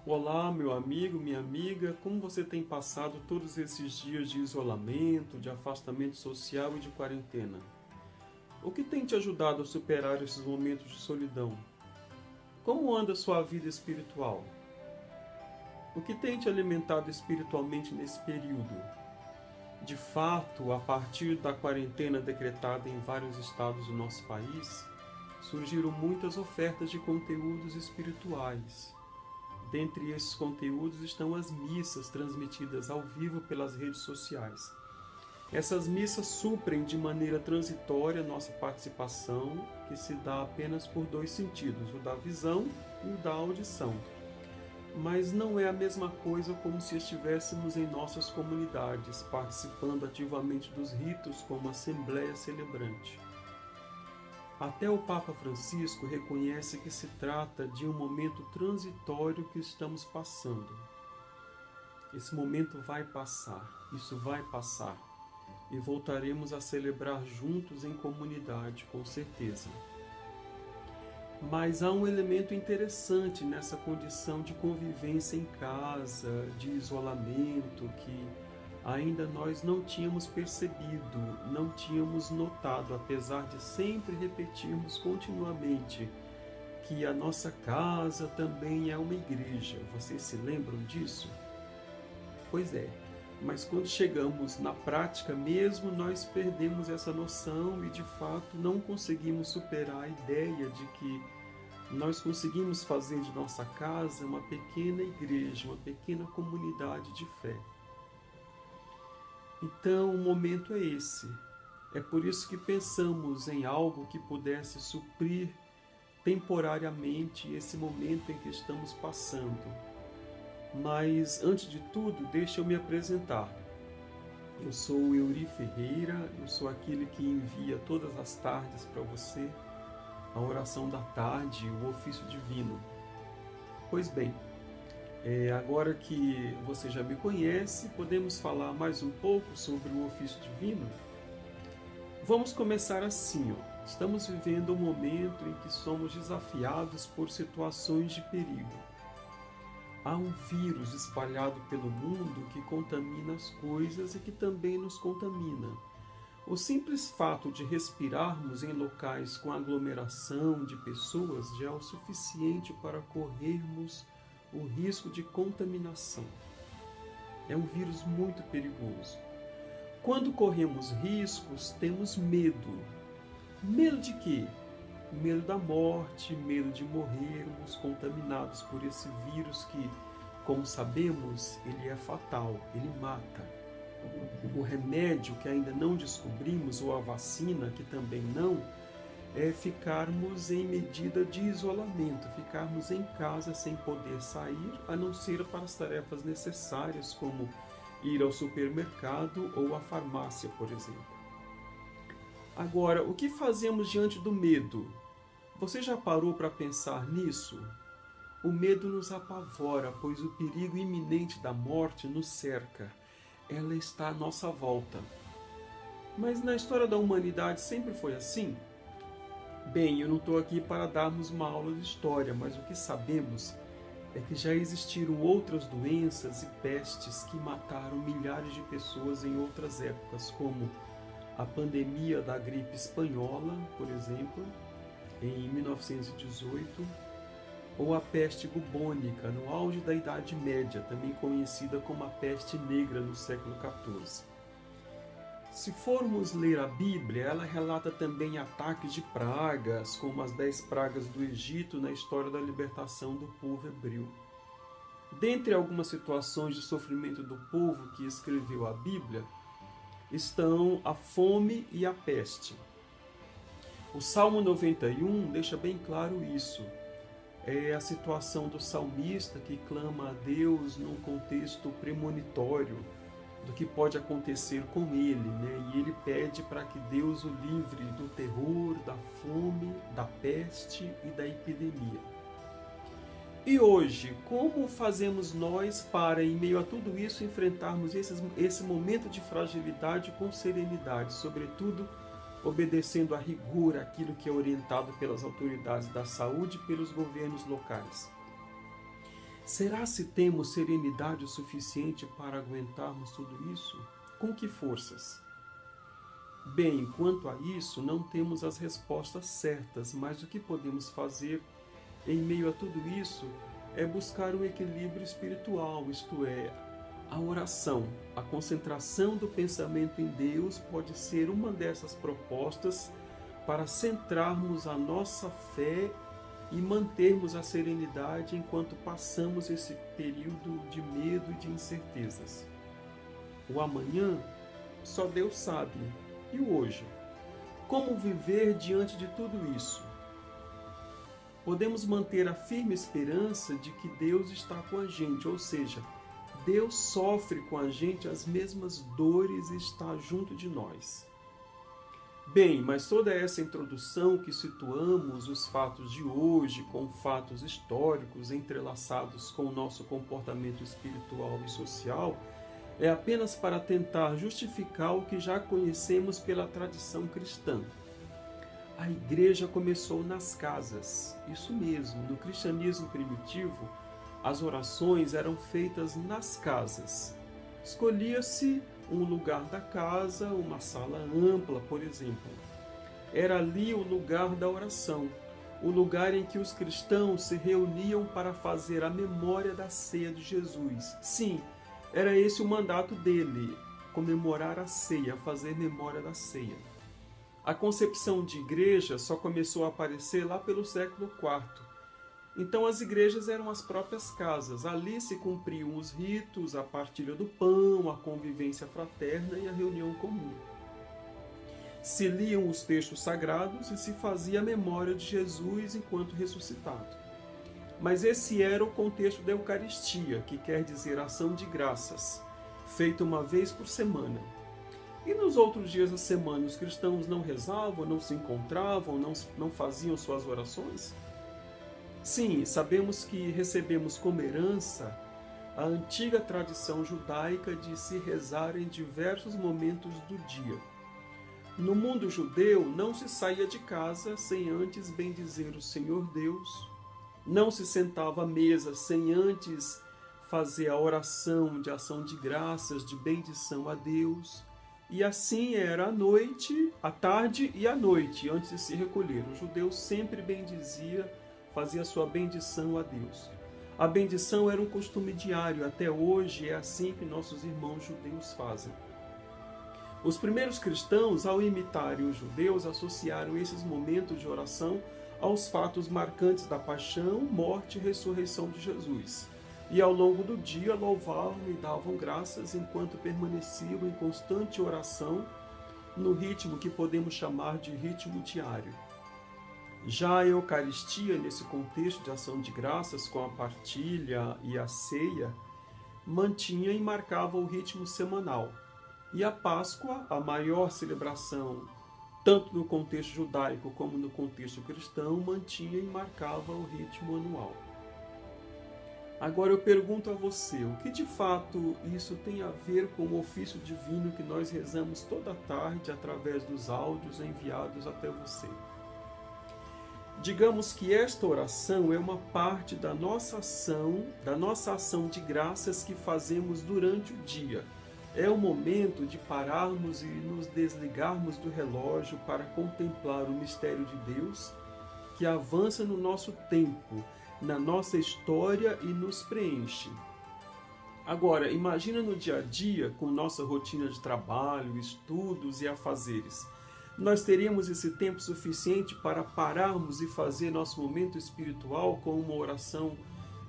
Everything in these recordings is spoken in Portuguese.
Olá, meu amigo, minha amiga, como você tem passado todos esses dias de isolamento, de afastamento social e de quarentena? O que tem te ajudado a superar esses momentos de solidão? Como anda sua vida espiritual? O que tem te alimentado espiritualmente nesse período? De fato, a partir da quarentena decretada em vários estados do nosso país, surgiram muitas ofertas de conteúdos espirituais. Dentre esses conteúdos estão as missas transmitidas ao vivo pelas redes sociais. Essas missas suprem de maneira transitória nossa participação, que se dá apenas por dois sentidos, o da visão e o da audição. Mas não é a mesma coisa como se estivéssemos em nossas comunidades, participando ativamente dos ritos como assembleia celebrante. Até o Papa Francisco reconhece que se trata de um momento transitório que estamos passando. Esse momento vai passar, isso vai passar, e voltaremos a celebrar juntos em comunidade, com certeza. Mas há um elemento interessante nessa condição de convivência em casa, de isolamento, que ainda nós não tínhamos percebido, não tínhamos notado, apesar de sempre repetirmos continuamente que a nossa casa também é uma igreja. Vocês se lembram disso? Pois é, mas quando chegamos na prática mesmo, nós perdemos essa noção e de fato não conseguimos superar a ideia de que nós conseguimos fazer de nossa casa uma pequena igreja, uma pequena comunidade de fé. Então, o momento é esse. É por isso que pensamos em algo que pudesse suprir temporariamente esse momento em que estamos passando. Mas, antes de tudo, deixa eu me apresentar. Eu sou o Euri Ferreira, eu sou aquele que envia todas as tardes para você a oração da tarde, o ofício divino. Pois bem, agora que você já me conhece, podemos falar mais um pouco sobre o ofício divino? Vamos começar assim, ó. Estamos vivendo um momento em que somos desafiados por situações de perigo. Há um vírus espalhado pelo mundo que contamina as coisas e que também nos contamina. O simples fato de respirarmos em locais com aglomeração de pessoas já é o suficiente para corrermos o risco de contaminação. É um vírus muito perigoso. Quando corremos riscos, temos medo. Medo de quê? Medo da morte, medo de morrermos contaminados por esse vírus que, como sabemos, ele é fatal, ele mata. O remédio que ainda não descobrimos, ou a vacina que também não, é ficarmos em medida de isolamento, ficarmos em casa sem poder sair, a não ser para as tarefas necessárias, como ir ao supermercado ou à farmácia, por exemplo. Agora, o que fazemos diante do medo? Você já parou para pensar nisso? O medo nos apavora, pois o perigo iminente da morte nos cerca. Ela está à nossa volta. Mas na história da humanidade sempre foi assim? Bem, eu não estou aqui para darmos uma aula de história, mas o que sabemos é que já existiram outras doenças e pestes que mataram milhares de pessoas em outras épocas, como a pandemia da gripe espanhola, por exemplo, em 1918, ou a peste bubônica, no auge da Idade Média, também conhecida como a peste negra no século XIV. Se formos ler a Bíblia, ela relata também ataques de pragas, como as 10 pragas do Egito na história da libertação do povo hebreu. Dentre algumas situações de sofrimento do povo que escreveu a Bíblia, estão a fome e a peste. O Salmo 91 deixa bem claro isso. É a situação do salmista que clama a Deus num contexto premonitório do que pode acontecer com ele, né? E ele pede para que Deus o livre do terror, da fome, da peste e da epidemia. E hoje, como fazemos nós para, em meio a tudo isso, enfrentarmos esse momento de fragilidade com serenidade, sobretudo obedecendo a rigor aquilo que é orientado pelas autoridades da saúde e pelos governos locais? Será se temos serenidade o suficiente para aguentarmos tudo isso? Com que forças? Bem, quanto a isso, não temos as respostas certas, mas o que podemos fazer em meio a tudo isso é buscar um equilíbrio espiritual, isto é, a oração. A concentração do pensamento em Deus pode ser uma dessas propostas para centrarmos a nossa fé e mantermos a serenidade enquanto passamos esse período de medo e de incertezas. O amanhã só Deus sabe. E o hoje? Como viver diante de tudo isso? Podemos manter a firme esperança de que Deus está com a gente, ou seja, Deus sofre com a gente as mesmas dores e está junto de nós. Bem, mas toda essa introdução que situamos os fatos de hoje com fatos históricos entrelaçados com o nosso comportamento espiritual e social é apenas para tentar justificar o que já conhecemos pela tradição cristã. A igreja começou nas casas, isso mesmo, no cristianismo primitivo, as orações eram feitas nas casas. Escolhia-se um lugar da casa, uma sala ampla, por exemplo. Era ali o lugar da oração, o lugar em que os cristãos se reuniam para fazer a memória da ceia de Jesus. Sim, era esse o mandato dele, comemorar a ceia, fazer memória da ceia. A concepção de igreja só começou a aparecer lá pelo século IV. Então as igrejas eram as próprias casas. Ali se cumpriam os ritos, a partilha do pão, a convivência fraterna e a reunião comum. Se liam os textos sagrados e se fazia a memória de Jesus enquanto ressuscitado. Mas esse era o contexto da Eucaristia, que quer dizer ação de graças, feita uma vez por semana. E nos outros dias da semana os cristãos não rezavam, não se encontravam, não faziam suas orações? Sim, sabemos que recebemos como herança a antiga tradição judaica de se rezar em diversos momentos do dia. No mundo judeu, não se saía de casa sem antes bendizer o Senhor Deus, não se sentava à mesa sem antes fazer a oração de ação de graças, de bendição a Deus, e assim era à noite, à tarde e à noite, antes de se recolher. O judeu sempre bendizia, fazia sua bendição a Deus. A bendição era um costume diário, até hoje é assim que nossos irmãos judeus fazem. Os primeiros cristãos, ao imitarem os judeus, associaram esses momentos de oração aos fatos marcantes da paixão, morte e ressurreição de Jesus. E ao longo do dia louvavam e davam graças enquanto permaneciam em constante oração, no ritmo que podemos chamar de ritmo diário. Já a Eucaristia, nesse contexto de ação de graças, com a partilha e a ceia, mantinha e marcava o ritmo semanal. E a Páscoa, a maior celebração, tanto no contexto judaico como no contexto cristão, mantinha e marcava o ritmo anual. Agora eu pergunto a você, o que de fato isso tem a ver com o ofício divino que nós rezamos toda tarde através dos áudios enviados até você? Digamos que esta oração é uma parte da nossa ação de graças que fazemos durante o dia. É o momento de pararmos e nos desligarmos do relógio para contemplar o mistério de Deus que avança no nosso tempo, na nossa história e nos preenche. Agora, imagina no dia a dia, com nossa rotina de trabalho, estudos e afazeres. Nós teríamos esse tempo suficiente para pararmos e fazer nosso momento espiritual com uma oração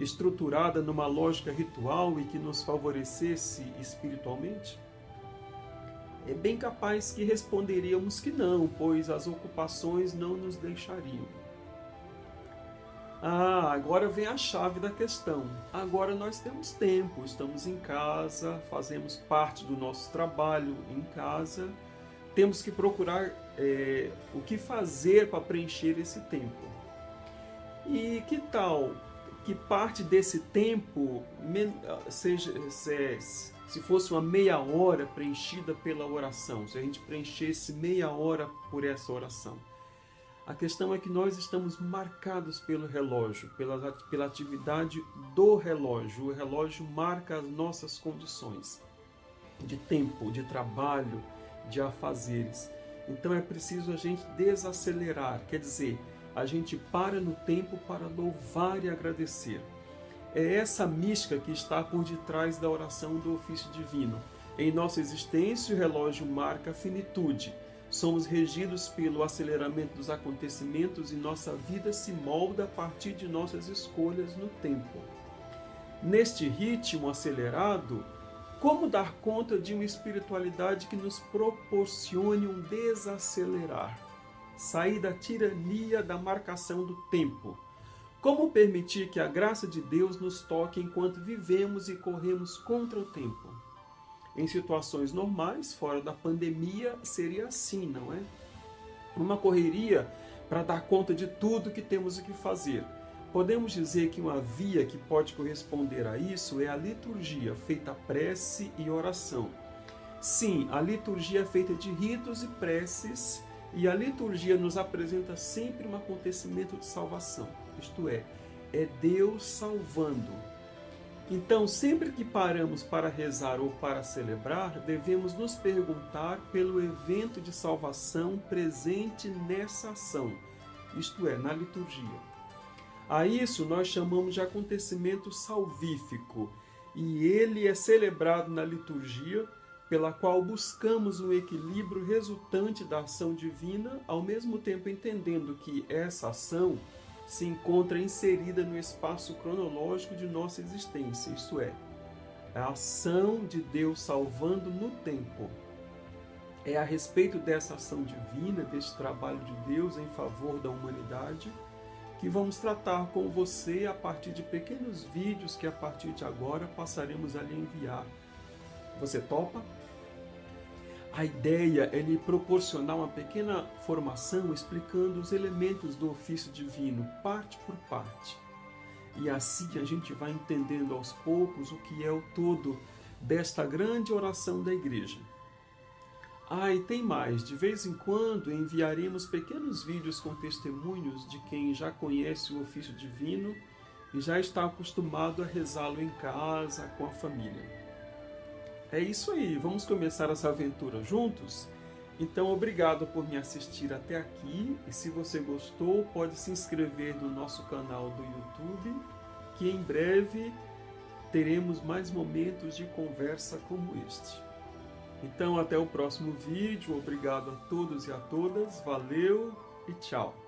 estruturada numa lógica ritual e que nos favorecesse espiritualmente? É bem capaz que responderíamos que não, pois as ocupações não nos deixariam. Agora vem a chave da questão. Agora nós temos tempo, estamos em casa, fazemos parte do nosso trabalho em casa. Temos que procurar o que fazer para preencher esse tempo. E que tal que parte desse tempo se fosse uma meia hora preenchida pela oração, se a gente preenchesse meia hora por essa oração? A questão é que nós estamos marcados pelo relógio, pela atividade do relógio. O relógio marca as nossas condições de tempo, de trabalho, de afazeres. Então é preciso a gente desacelerar, quer dizer, a gente para no tempo para louvar e agradecer. É essa mística que está por detrás da oração do ofício divino. Em nossa existência, o relógio marca a finitude. Somos regidos pelo aceleramento dos acontecimentos e nossa vida se molda a partir de nossas escolhas no tempo. Neste ritmo acelerado, como dar conta de uma espiritualidade que nos proporcione um desacelerar? Sair da tirania da marcação do tempo. Como permitir que a graça de Deus nos toque enquanto vivemos e corremos contra o tempo? Em situações normais, fora da pandemia, seria assim, não é? Uma correria para dar conta de tudo que temos que fazer. Podemos dizer que uma via que pode corresponder a isso é a liturgia, feita prece e oração. Sim, a liturgia é feita de ritos e preces, e a liturgia nos apresenta sempre um acontecimento de salvação. Isto é Deus salvando. Então, sempre que paramos para rezar ou para celebrar, devemos nos perguntar pelo evento de salvação presente nessa ação, isto é, na liturgia. A isso nós chamamos de acontecimento salvífico, e ele é celebrado na liturgia, pela qual buscamos um equilíbrio resultante da ação divina, ao mesmo tempo entendendo que essa ação se encontra inserida no espaço cronológico de nossa existência, isto é, a ação de Deus salvando no tempo. É a respeito dessa ação divina, desse trabalho de Deus em favor da humanidade, que vamos tratar com você a partir de pequenos vídeos que a partir de agora passaremos a lhe enviar. Você topa? A ideia é lhe proporcionar uma pequena formação explicando os elementos do ofício divino, parte por parte. E assim a gente vai entendendo aos poucos o que é o todo desta grande oração da Igreja. E tem mais, de vez em quando enviaremos pequenos vídeos com testemunhos de quem já conhece o ofício divino e já está acostumado a rezá-lo em casa, com a família. É isso aí, vamos começar essa aventura juntos? Então, obrigado por me assistir até aqui, e se você gostou, pode se inscrever no nosso canal do YouTube, que em breve teremos mais momentos de conversa como este. Então, até o próximo vídeo, obrigado a todos e a todas, valeu e tchau!